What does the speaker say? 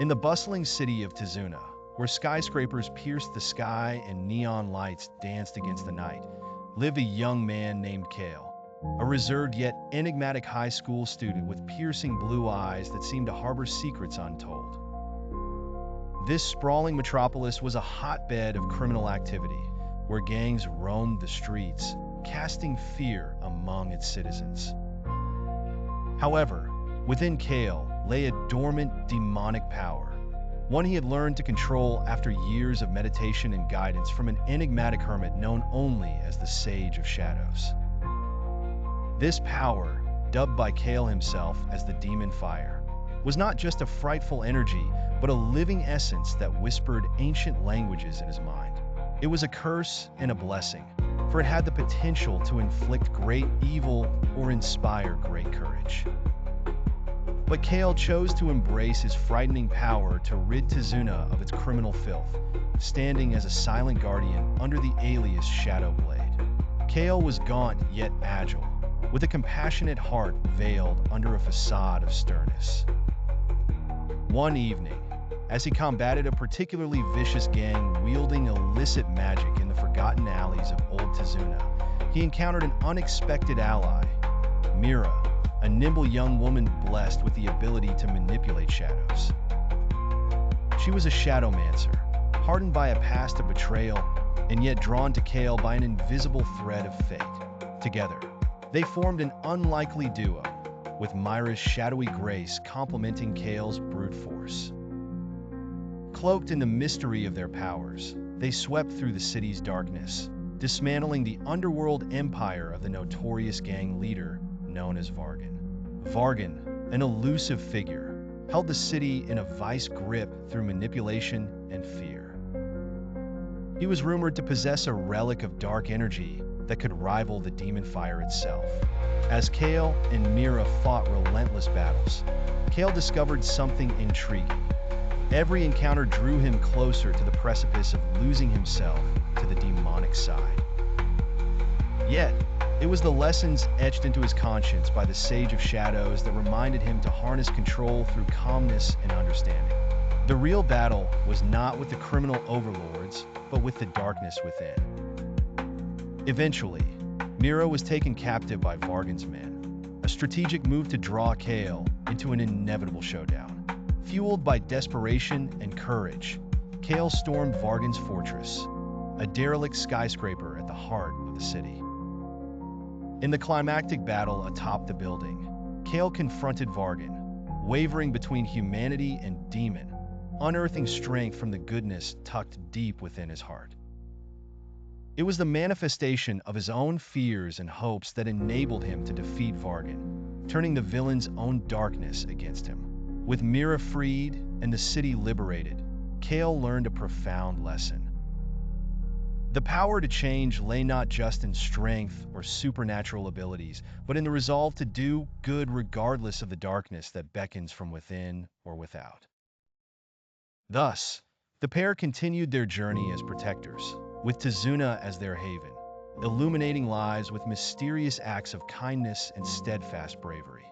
In the bustling city of Tazuna, where skyscrapers pierced the sky and neon lights danced against the night, lived a young man named Kale, a reserved yet enigmatic high school student with piercing blue eyes that seemed to harbor secrets untold. This sprawling metropolis was a hotbed of criminal activity, where gangs roamed the streets, casting fear among its citizens. However, within Kale lay a dormant, demonic power, one he had learned to control after years of meditation and guidance from an enigmatic hermit known only as the Sage of Shadows. This power, dubbed by Kale himself as the Demon Fire, was not just a frightful energy, but a living essence that whispered ancient languages in his mind. It was a curse and a blessing, for it had the potential to inflict great evil or inspire great courage. But Kale chose to embrace his frightening power to rid Tazuna of its criminal filth, standing as a silent guardian under the alias Shadow Blade. Kale was gaunt yet agile, with a compassionate heart veiled under a facade of sternness. One evening, as he combated a particularly vicious gang wielding illicit magic in the forgotten alleys of Old Tazuna, he encountered an unexpected ally, Mira, a nimble young woman blessed with the ability to manipulate shadows. She was a shadowmancer, hardened by a past of betrayal, and yet drawn to Kale by an invisible thread of fate. Together, they formed an unlikely duo, with Mira's shadowy grace complementing Kale's brute force. Cloaked in the mystery of their powers, they swept through the city's darkness, dismantling the underworld empire of the notorious gang leader known as Vargan. Vargan, an elusive figure, held the city in a vice grip through manipulation and fear. He was rumored to possess a relic of dark energy that could rival the demon fire itself. As Kale and Mira fought relentless battles, Kale discovered something intriguing. Every encounter drew him closer to the precipice of losing himself to the demonic side. Yet, it was the lessons etched into his conscience by the Sage of Shadows that reminded him to harness control through calmness and understanding. The real battle was not with the criminal overlords, but with the darkness within. Eventually, Mira was taken captive by Vargan's men, a strategic move to draw Kale into an inevitable showdown. Fueled by desperation and courage, Kale stormed Vargan's fortress, a derelict skyscraper at the heart of the city. In the climactic battle atop the building, Kale confronted Vargan, wavering between humanity and demon, unearthing strength from the goodness tucked deep within his heart. It was the manifestation of his own fears and hopes that enabled him to defeat Vargan, turning the villain's own darkness against him. With Mira freed and the city liberated, Kale learned a profound lesson. The power to change lay not just in strength or supernatural abilities, but in the resolve to do good regardless of the darkness that beckons from within or without. Thus, the pair continued their journey as protectors, with Tazuna as their haven, illuminating lives with mysterious acts of kindness and steadfast bravery.